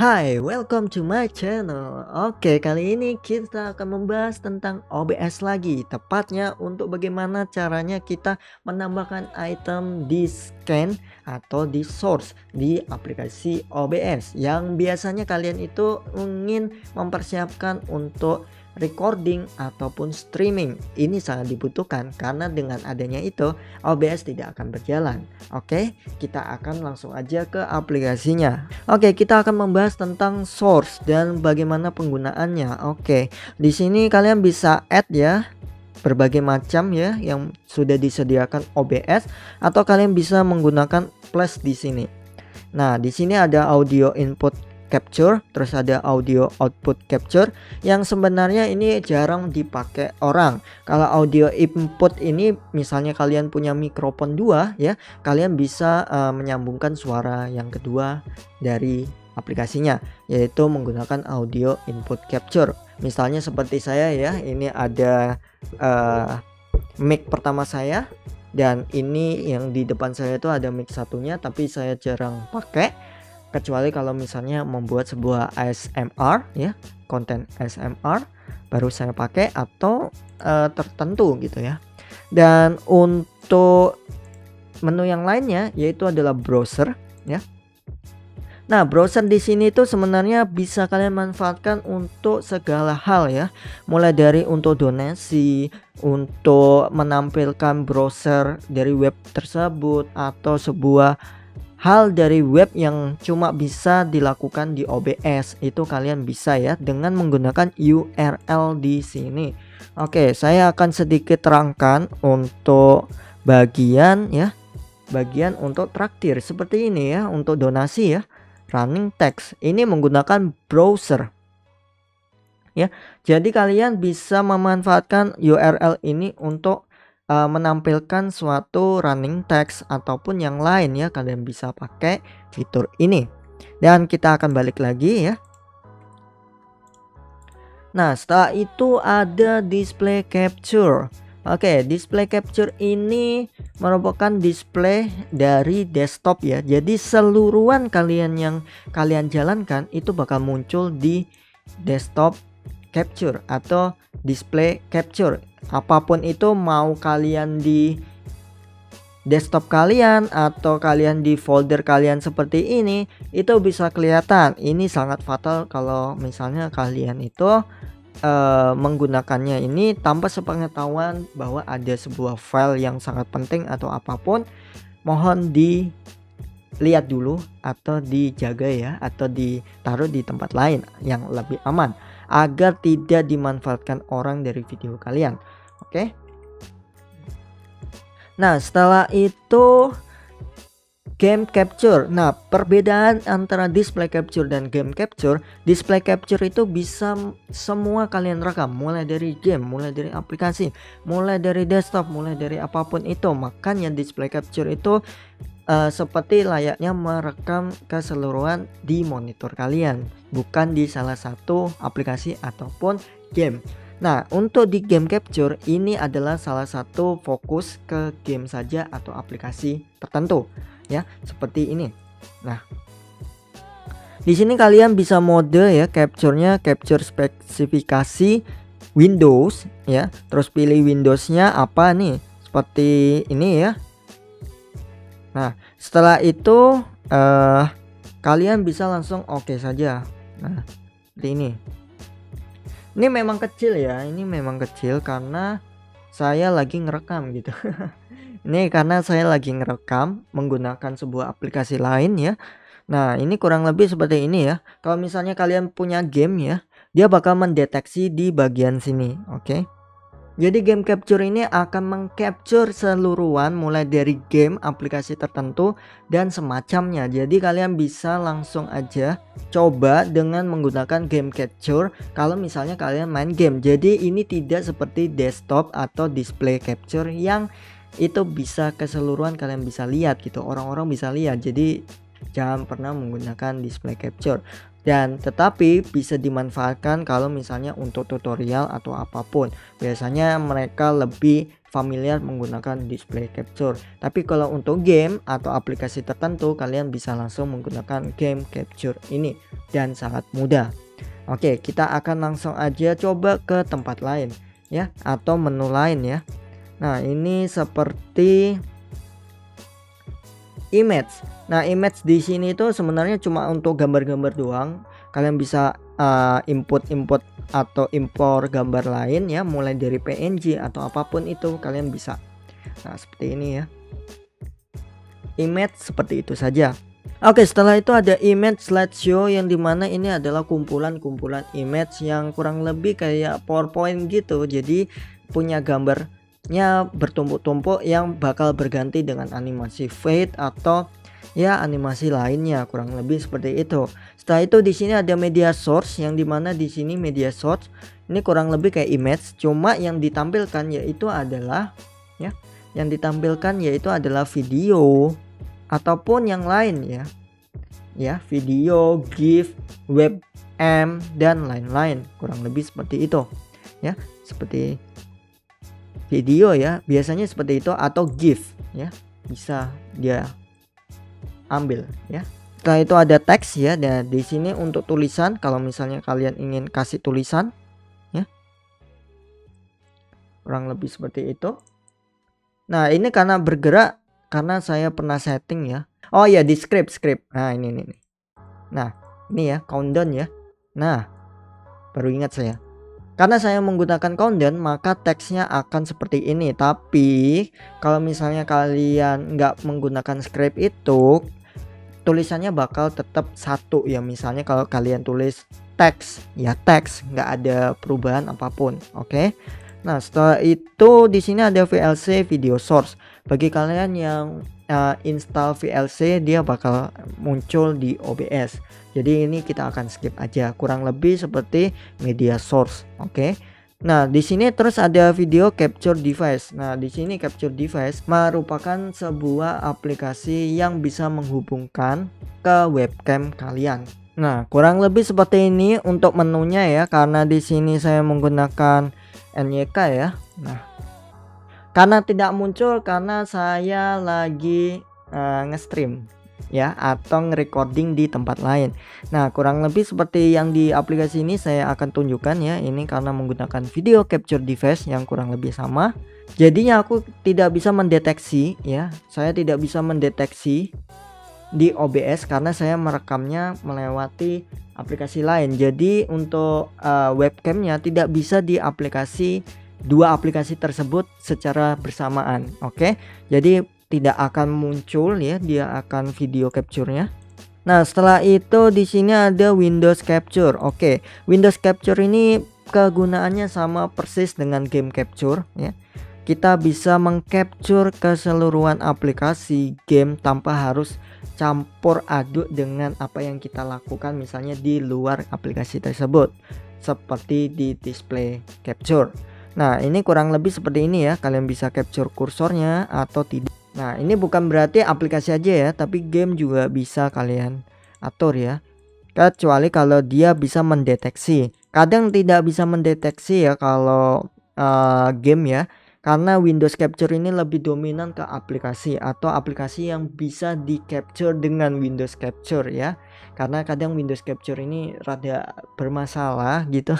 Hai, welcome to my channel. Oke, kali ini kita akan membahas tentang OBS lagi. Tepatnya untuk bagaimana caranya kita menambahkan item di scan atau di source di aplikasi OBS. Yang biasanya kalian itu ingin mempersiapkan untuk recording ataupun streaming. Ini sangat dibutuhkan karena dengan adanya itu OBS tidak akan berjalan. Oke, kita akan langsung aja ke aplikasinya. Oke, kita akan membahas tentang source dan bagaimana penggunaannya. Oke, di sini kalian bisa add ya berbagai macam ya yang sudah disediakan OBS, atau kalian bisa menggunakan plus di sini. Nah, di sini ada audio input capture, terus ada audio output capture yang sebenarnya ini jarang dipakai orang. Kalau audio input ini misalnya kalian punya mikrofon 2 ya, kalian bisa menyambungkan suara yang kedua dari aplikasinya, yaitu menggunakan audio input capture. Misalnya seperti saya ya, ini ada mic pertama saya, dan ini yang di depan saya itu ada mic satunya, tapi saya jarang pakai kecuali kalau misalnya membuat sebuah ASMR ya, konten ASMR baru saya pakai, atau tertentu gitu ya. Dan untuk menu yang lainnya yaitu adalah browser ya. Nah, browser di sini tuh sebenarnya bisa kalian manfaatkan untuk segala hal ya. Mulai dari untuk donasi, untuk menampilkan browser dari web tersebut, atau sebuah hal dari web yang cuma bisa dilakukan di OBS, itu kalian bisa ya dengan menggunakan URL di sini. Oke, saya akan sedikit terangkan untuk bagian ya, bagian untuk traktir seperti ini ya, untuk donasi ya, running text ini menggunakan browser ya. Jadi kalian bisa memanfaatkan URL ini untuk menampilkan suatu running text ataupun yang lain ya, kalian bisa pakai fitur ini. Dan kita akan balik lagi ya. Nah, setelah itu ada display capture. Oke, display capture ini merupakan display dari desktop ya. Jadi seluruhan kalian yang kalian jalankan itu bakal muncul di desktop capture atau display capture. Apapun itu, mau kalian di desktop kalian atau kalian di folder kalian seperti ini, itu bisa kelihatan. Ini sangat fatal kalau misalnya kalian itu menggunakannya ini tanpa sepengetahuan bahwa ada sebuah file yang sangat penting atau apapun. Mohon dilihat dulu atau dijaga ya, atau ditaruh di tempat lain yang lebih aman agar tidak dimanfaatkan orang dari video kalian. Oke. Nah, setelah itu game capture. Nah, perbedaan antara display capture dan game capture, display capture itu bisa semua kalian rekam, mulai dari game, mulai dari aplikasi, mulai dari desktop, mulai dari apapun itu. Makanya display capture itu seperti layaknya merekam keseluruhan di monitor kalian, bukan di salah satu aplikasi ataupun game. Nah, untuk di game capture ini adalah salah satu fokus ke game saja atau aplikasi tertentu ya, seperti ini. Nah, di sini kalian bisa mode ya capture-nya, capture spesifikasi Windows ya. Terus pilih Windows-nya apa nih, seperti ini ya. Nah, setelah itu kalian bisa langsung oke saja. Nah, seperti ini. Ini memang kecil ya, ini memang kecil karena saya lagi ngerekam gitu. Ini karena saya lagi ngerekam menggunakan sebuah aplikasi lain ya. Nah, ini kurang lebih seperti ini ya. Kalau misalnya kalian punya game ya, dia bakal mendeteksi di bagian sini, oke. Jadi game capture ini akan mengcapture seluruhan mulai dari game, aplikasi tertentu dan semacamnya. Jadi kalian bisa langsung aja coba dengan menggunakan game capture kalau misalnya kalian main game. Jadi ini tidak seperti desktop atau display capture yang itu bisa keseluruhan kalian bisa lihat gitu, orang-orang bisa lihat. Jadi jangan pernah menggunakan display capture. Dan tetapi bisa dimanfaatkan kalau misalnya untuk tutorial atau apapun. Biasanya mereka lebih familiar menggunakan display capture. Tapi kalau untuk game atau aplikasi tertentu kalian bisa langsung menggunakan game capture ini dan sangat mudah. Oke, kita akan langsung aja coba ke tempat lain ya, atau menu lain ya. Nah, ini seperti image. Nah, image di sini itu sebenarnya cuma untuk gambar-gambar doang. Kalian bisa input atau impor gambar lain ya, mulai dari PNG atau apapun itu kalian bisa. Nah, seperti ini ya. Image seperti itu saja. Oke, setelah itu ada image slideshow yang dimana ini adalah kumpulan-kumpulan image yang kurang lebih kayak PowerPoint gitu. Jadi punya gambarnya bertumpuk-tumpuk yang bakal berganti dengan animasi fade atau ya animasi lainnya, kurang lebih seperti itu. Setelah itu di sini ada media source yang dimana di sini media source ini kurang lebih kayak image, cuma yang ditampilkan yaitu adalah video ataupun yang lain ya, video, GIF, webm dan lain-lain, kurang lebih seperti itu ya, seperti video ya, biasanya seperti itu, atau GIF ya, bisa dia ambil ya. Setelah itu ada teks ya, dan di sini untuk tulisan kalau misalnya kalian ingin kasih tulisan ya, kurang lebih seperti itu. Nah, ini karena bergerak karena saya pernah setting ya. Oh ya, di script. Nah, ini. Nah, ini ya countdown ya. Nah, baru ingat saya. Karena saya menggunakan countdown, maka teksnya akan seperti ini. Tapi kalau misalnya kalian nggak menggunakan script itu, tulisannya bakal tetap satu ya. Misalnya kalau kalian tulis teks ya teks, nggak ada perubahan apapun. Oke. Nah, setelah itu di sini ada VLC video source. Bagi kalian yang install VLC, dia bakal muncul di OBS. Jadi ini kita akan skip aja. Kurang lebih seperti media source. Oke. Nah, di sini terus ada video capture device. Nah, di sini capture device merupakan sebuah aplikasi yang bisa menghubungkan ke webcam kalian. Nah, kurang lebih seperti ini untuk menunya ya, karena di sini saya menggunakan NYK ya. Nah, karena tidak muncul karena saya lagi nge-stream ya, atau nge-recording di tempat lain. Nah, kurang lebih seperti yang di aplikasi ini saya akan tunjukkan ya. Ini karena menggunakan video capture device yang kurang lebih sama. Jadinya aku tidak bisa mendeteksi ya. Saya tidak bisa mendeteksi di OBS karena saya merekamnya melewati aplikasi lain. Jadi untuk webcamnya tidak bisa di dua aplikasi tersebut secara bersamaan. Oke. Jadi tidak akan muncul ya, dia akan video capture-nya. Nah, setelah itu di sini ada Windows Capture. Oke, Windows Capture ini kegunaannya sama persis dengan game capture ya. Kita bisa mengcapture keseluruhan aplikasi game tanpa harus campur aduk dengan apa yang kita lakukan misalnya di luar aplikasi tersebut, seperti di display capture. Nah, ini kurang lebih seperti ini ya. Kalian bisa capture kursornya atau tidak. Nah, ini bukan berarti aplikasi aja ya, tapi game juga bisa kalian atur ya. Kecuali kalau dia bisa mendeteksi. Kadang tidak bisa mendeteksi ya kalau game ya. Karena Windows Capture ini lebih dominan ke aplikasi atau aplikasi yang bisa di capture dengan Windows Capture ya. Karena kadang Windows Capture ini rada bermasalah gitu.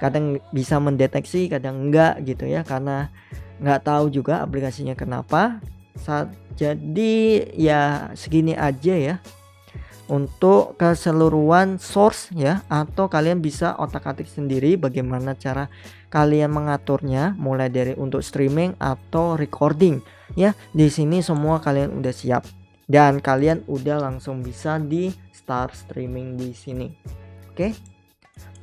Kadang bisa mendeteksi, kadang enggak gitu ya, karena nggak tahu juga aplikasinya kenapa. Jadi ya segini aja ya untuk keseluruhan source ya, atau kalian bisa otak-atik sendiri bagaimana cara kalian mengaturnya, mulai dari untuk streaming atau recording ya. Di sini semua kalian udah siap dan kalian udah langsung bisa di start streaming di sini. Oke.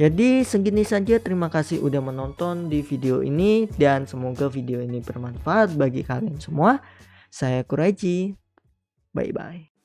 Jadi segini saja, terima kasih udah menonton di video ini dan semoga video ini bermanfaat bagi kalian semua. Saya Kuraji, bye bye.